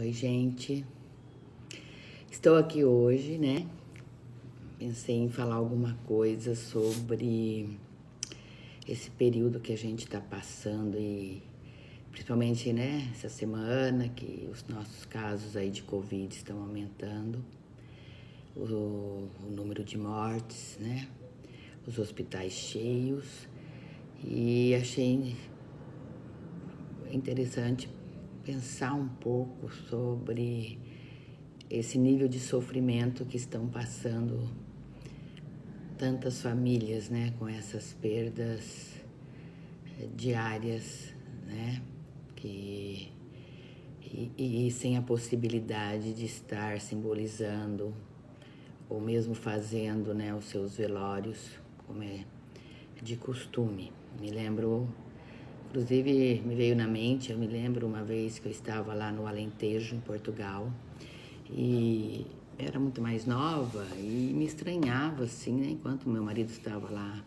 Oi, gente. Estou aqui hoje, né? Pensei em falar alguma coisa sobre esse período que a gente está passando e principalmente, né, essa semana que os nossos casos aí de Covid estão aumentando, o número de mortes, né? Os hospitais cheios e achei interessante pensar um pouco sobre esse nível de sofrimento que estão passando tantas famílias, né, com essas perdas diárias, né, e sem a possibilidade de estar simbolizando ou mesmo fazendo, né, os seus velórios como é de costume. Inclusive me veio na mente, eu me lembro uma vez que eu estava lá no Alentejo, em Portugal, e era muito mais nova e me estranhava assim, né? Enquanto meu marido estava lá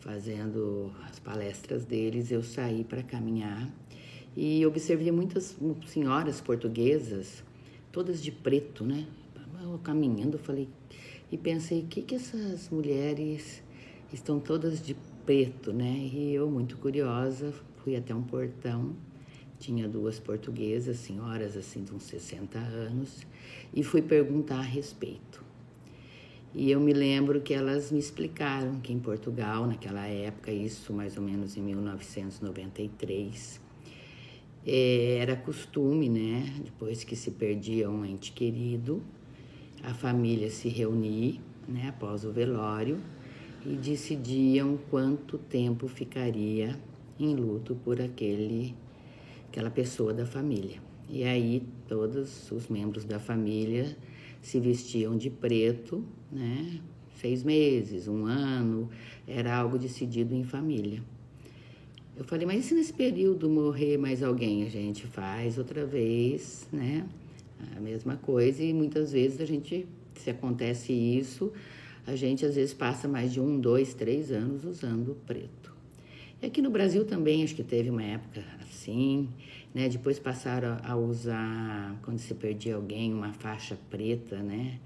fazendo as palestras deles, eu saí para caminhar e observei muitas senhoras portuguesas, todas de preto, né? Eu caminhando, falei e pensei, o que essas mulheres estão todas de preto, né? E eu, muito curiosa, fui até um portão. Tinha duas portuguesas, senhoras assim de uns 60 anos, e fui perguntar a respeito. E eu me lembro que elas me explicaram que em Portugal, naquela época, isso mais ou menos em 1993, era costume, né, depois que se perdia um ente querido, a família se reunir, né, após o velório, e decidiam quanto tempo ficaria em luto por aquela pessoa da família. E aí todos os membros da família se vestiam de preto, né? 6 meses, 1 ano, era algo decidido em família. Eu falei, mas e se nesse período morrer mais alguém? A gente faz outra vez, né? A mesma coisa, e muitas vezes se acontece isso, a gente às vezes passa mais de 1, 2, 3 anos usando preto. E aqui no Brasil também, acho que teve uma época assim, né? Depois passaram a usar, quando se perdia alguém, uma faixa preta, né?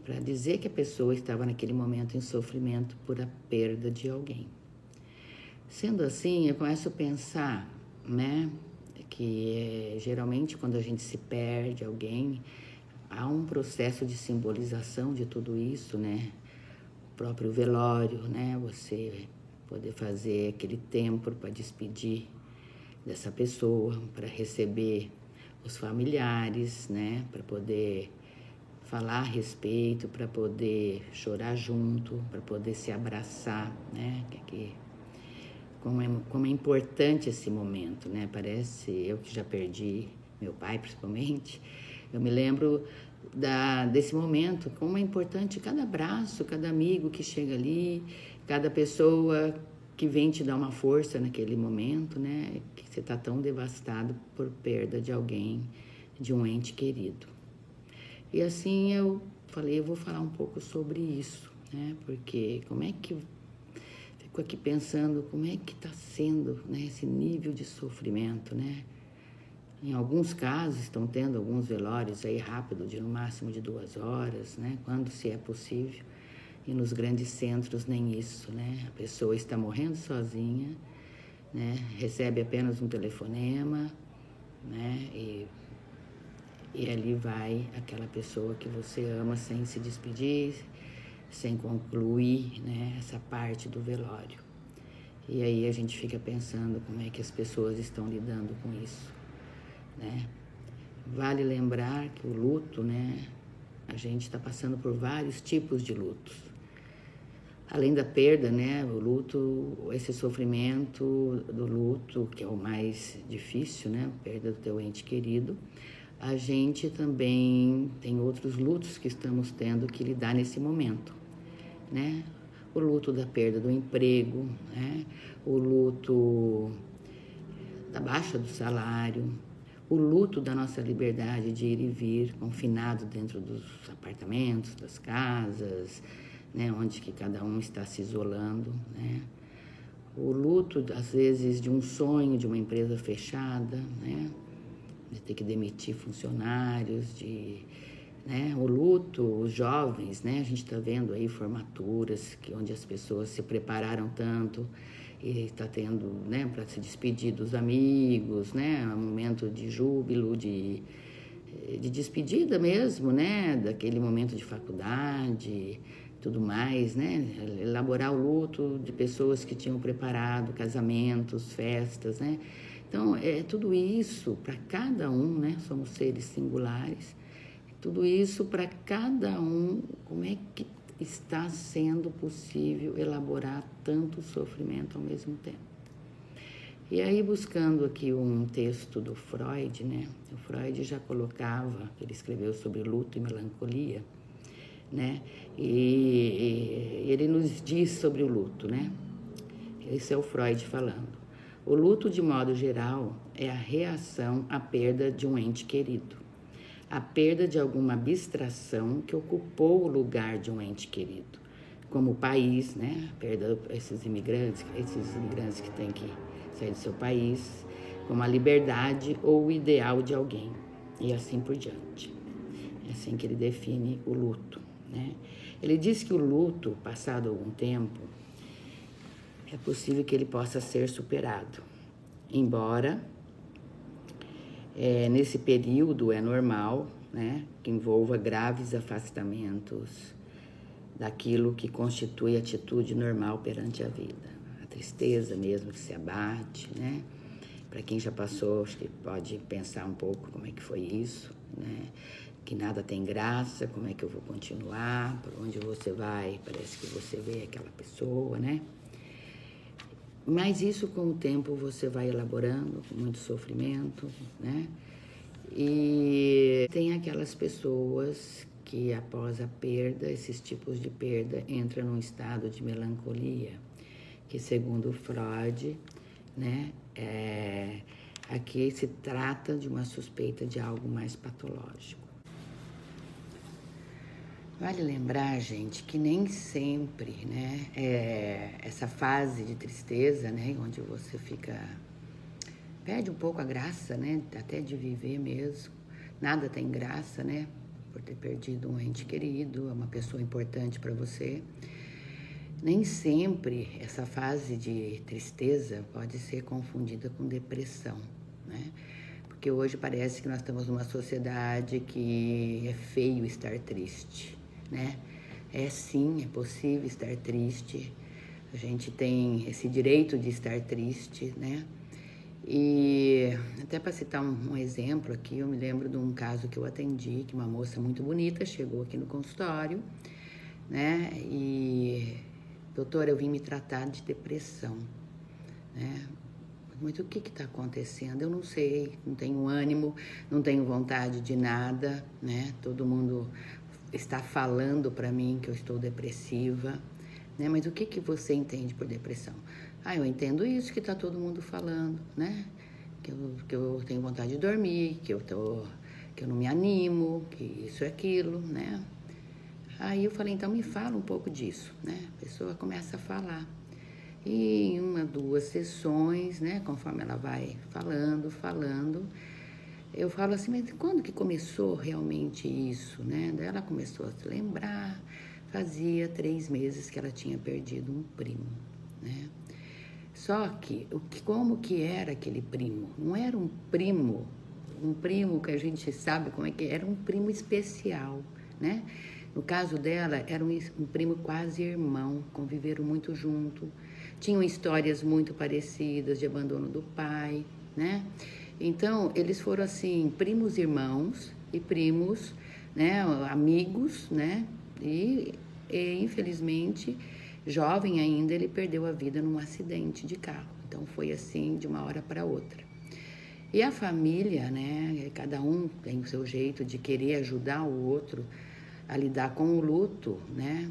Para dizer que a pessoa estava naquele momento em sofrimento por a perda de alguém. Sendo assim, eu começo a pensar, né? Que geralmente quando a gente se perde alguém, há um processo de simbolização de tudo isso, né? O próprio velório, né? Você poder fazer aquele tempo para despedir dessa pessoa, para receber os familiares, né? Para poder falar a respeito, para poder chorar junto, para poder se abraçar, né? Como é importante esse momento, né? Parece, eu que já perdi meu pai, principalmente, eu me lembro desse momento, como é importante cada abraço, cada amigo que chega ali, cada pessoa que vem te dar uma força naquele momento, né? Que você está tão devastado por perda de alguém, de um ente querido. E assim eu falei, eu vou falar um pouco sobre isso, né? Porque fico aqui pensando como é que está sendo, né, esse nível de sofrimento, né? Em alguns casos estão tendo alguns velórios aí rápido, de no máximo de 2 horas, né? Quando se é possível. E nos grandes centros nem isso, né? A pessoa está morrendo sozinha, né? Recebe apenas um telefonema, né? E ali vai aquela pessoa que você ama sem se despedir, sem concluir, né, essa parte do velório. E aí a gente fica pensando como é que as pessoas estão lidando com isso, né? Vale lembrar que o luto, né, a gente está passando por vários tipos de lutos. Além da perda, né, o luto, esse sofrimento do luto, que é o mais difícil, né, a perda do teu ente querido, a gente também tem outros lutos que estamos tendo que lidar nesse momento, né? O luto da perda do emprego, né? O luto da baixa do salário, o luto da nossa liberdade de ir e vir, confinado dentro dos apartamentos, das casas, né? Onde que cada um está se isolando, né? O luto, às vezes, de um sonho, de uma empresa fechada, né? de ter que demitir funcionários, né, o luto, os jovens, né, a gente está vendo aí formaturas onde as pessoas se prepararam tanto e está tendo, né, para se despedir dos amigos, né, um momento de júbilo, de despedida mesmo, né, daquele momento de faculdade, tudo mais, né, elaborar o luto de pessoas que tinham preparado casamentos, festas, né. Então, tudo isso para cada um, né, somos seres singulares, tudo isso para cada um, como é que está sendo possível elaborar tanto sofrimento ao mesmo tempo. E aí, buscando aqui um texto do Freud, né? O Freud já colocava, ele escreveu sobre luto e melancolia, né? E ele nos diz sobre o luto, né? Esse é o Freud falando. O luto, de modo geral, é a reação à perda de um ente querido, a perda de alguma abstração que ocupou o lugar de um ente querido, como o país, né? A perda desses imigrantes que têm que sair do seu país, como a liberdade ou o ideal de alguém, e assim por diante. É assim que ele define o luto, né? Ele diz que o luto, passado algum tempo, é possível que ele possa ser superado, embora nesse período é normal, né, que envolva graves afastamentos daquilo que constitui a atitude normal perante a vida. A tristeza mesmo que se abate, né? Para quem já passou, acho que pode pensar um pouco como é que foi isso, né? Que nada tem graça, como é que eu vou continuar, por onde você vai, parece que você vê aquela pessoa, né? Mas isso, com o tempo, você vai elaborando, com muito sofrimento, né? E tem aquelas pessoas que, após a perda, esses tipos de perda, entram num estado de melancolia, que, segundo Freud, né, aqui se trata de uma suspeita de algo mais patológico. Vale lembrar, gente, que nem sempre, né, essa fase de tristeza, né, onde você perde um pouco a graça, né, até de viver mesmo. Nada tem graça, né, por ter perdido um ente querido, uma pessoa importante para você. Nem sempre essa fase de tristeza pode ser confundida com depressão, né? Porque hoje parece que nós estamos numa sociedade que é feio estar triste, né? Sim, é possível estar triste, a gente tem esse direito de estar triste, né? E até para citar um exemplo aqui, eu me lembro de um caso que eu atendi, que uma moça muito bonita chegou aqui no consultório, né? E, doutora, eu vim me tratar de depressão, né? Mas o que está acontecendo? Eu não sei, não tenho ânimo, não tenho vontade de nada, né? Todo mundo está falando para mim que eu estou depressiva, né? Mas o que você entende por depressão? Eu entendo isso que está todo mundo falando, né? Que eu tenho vontade de dormir, que eu não me animo, que isso é aquilo, né? Aí eu falei, então me fala um pouco disso, né? A pessoa começa a falar. E em 1, 2 sessões, né, conforme ela vai falando, eu falo assim, mas quando que começou realmente isso, né? Daí ela começou a se lembrar, fazia 3 meses que ela tinha perdido um primo, né? Só que, como que era aquele primo? Não era um primo que a gente sabe como é que era um primo especial, né? No caso dela, era um primo quase irmão, conviveram muito junto, tinham histórias muito parecidas de abandono do pai, né? Então, eles foram assim, primos irmãos e primos, né, amigos, né? E infelizmente, jovem ainda, ele perdeu a vida num acidente de carro. Então, foi assim, de uma hora para outra. E a família, né, cada um tem o seu jeito de querer ajudar o outro a lidar com o luto, né?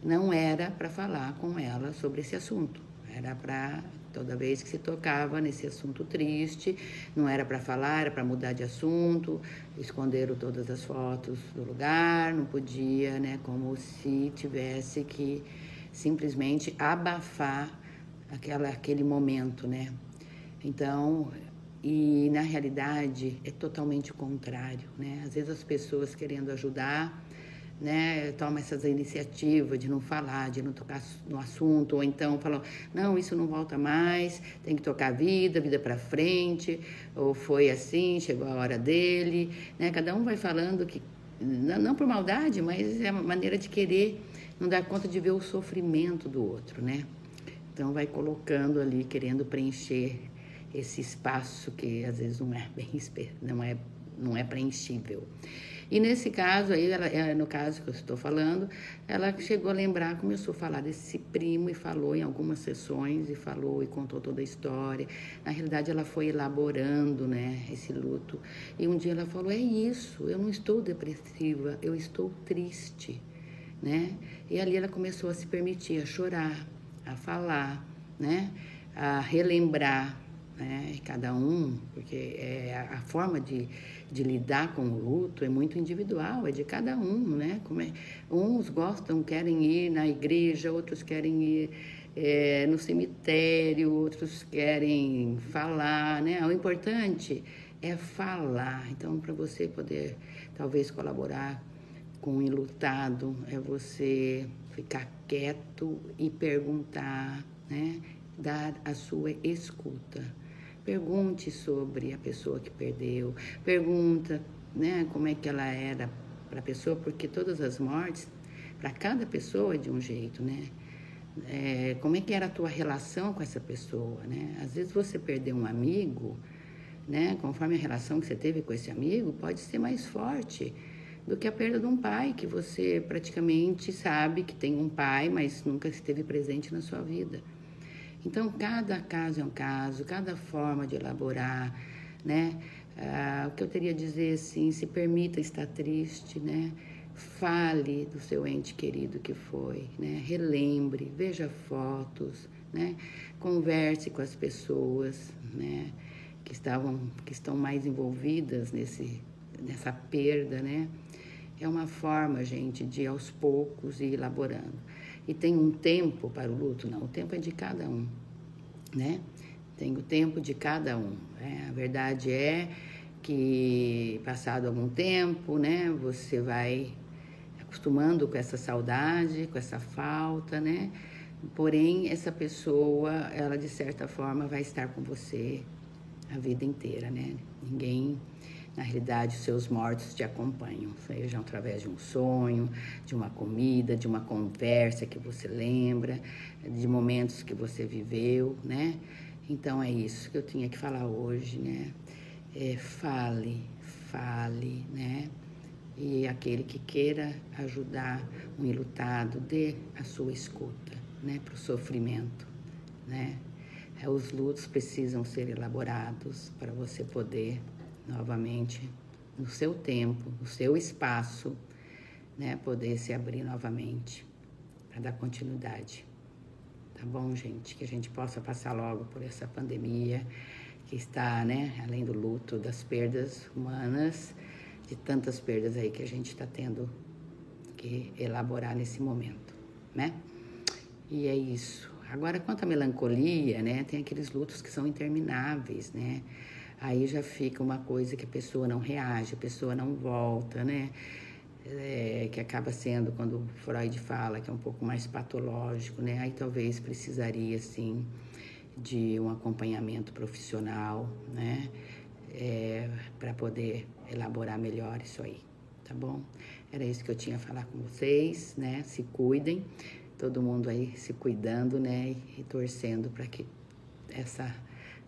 Não era para falar com ela sobre esse assunto. Era para, toda vez que se tocava nesse assunto triste, não era para falar, era para mudar de assunto, esconderam todas as fotos do lugar, não podia, né? Como se tivesse que simplesmente abafar aquele momento, né? Então, E, na realidade, é totalmente o contrário, né? Às vezes as pessoas querendo ajudar, né, tomam essas iniciativas de não falar, de não tocar no assunto, ou então falam, não, isso não volta mais, tem que tocar a vida para frente, ou foi assim, chegou a hora dele, né? Cada um vai falando que, não por maldade, mas é uma maneira de querer não dar conta de ver o sofrimento do outro, né? Então vai colocando ali, querendo preencher esse espaço que às vezes não é bem não é preenchível. E nesse caso aí, no caso que eu estou falando, ela chegou a lembrar, começou a falar desse primo e falou em algumas sessões e falou e contou toda a história. Na realidade, ela foi elaborando, né, esse luto. E um dia ela falou, é isso, eu não estou depressiva, eu estou triste, né? E ali ela começou a se permitir a chorar, a falar, né, a relembrar, né, cada um, porque a forma de lidar com o luto é muito individual, é de cada um, né? Uns gostam, querem ir na igreja, outros querem ir no cemitério, outros querem falar, né? O importante é falar. Então, para você poder, talvez, colaborar com o enlutado, é você ficar quieto e perguntar, né? Dar a sua escuta. Pergunte sobre a pessoa que perdeu, pergunta, né, como é que ela era para a pessoa, porque todas as mortes, para cada pessoa é de um jeito, né? Como é que era a tua relação com essa pessoa, né? Às vezes você perdeu um amigo, né, conforme a relação que você teve com esse amigo, pode ser mais forte do que a perda de um pai, que você praticamente sabe que tem um pai, mas nunca esteve presente na sua vida. Então, cada caso é um caso, cada forma de elaborar, né? O que eu teria a dizer, assim, se permita estar triste, né? Fale do seu ente querido que foi, né? Relembre, veja fotos, né? Converse com as pessoas, né? Que estão mais envolvidas nessa perda, né? É uma forma, gente, de aos poucos ir elaborando. E tem um tempo para o luto? Não, o tempo é de cada um, né? Tem o tempo de cada um. Né? A verdade é que, passado algum tempo, né, você vai acostumando com essa saudade, com essa falta, né? Porém, essa pessoa, ela de certa forma vai estar com você a vida inteira, né? Ninguém, na realidade, os seus mortos te acompanham, seja através de um sonho, de uma comida, de uma conversa que você lembra, de momentos que você viveu, né? Então é isso que eu tinha que falar hoje, né? Fale, né? E aquele que queira ajudar um enlutado, dê a sua escuta, né? Para o sofrimento, né? Os lutos precisam ser elaborados para você poder, novamente, no seu tempo, no seu espaço, né, poder se abrir novamente para dar continuidade. Tá bom, gente? Que a gente possa passar logo por essa pandemia que está, né, além do luto, das perdas humanas, de tantas perdas aí que a gente está tendo que elaborar nesse momento, né? E é isso. Agora, quanto à melancolia, né, tem aqueles lutos que são intermináveis, né? Aí já fica uma coisa que a pessoa não reage, a pessoa não volta, né? Que acaba sendo, quando Freud fala, que é um pouco mais patológico, né? Aí talvez precisaria, sim, de um acompanhamento profissional, né? Para poder elaborar melhor isso aí, tá bom? Era isso que eu tinha a falar com vocês, né? Se cuidem, todo mundo aí se cuidando, né? E torcendo para que essa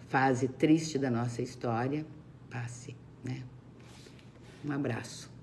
fase triste da nossa história passe, né? Um abraço.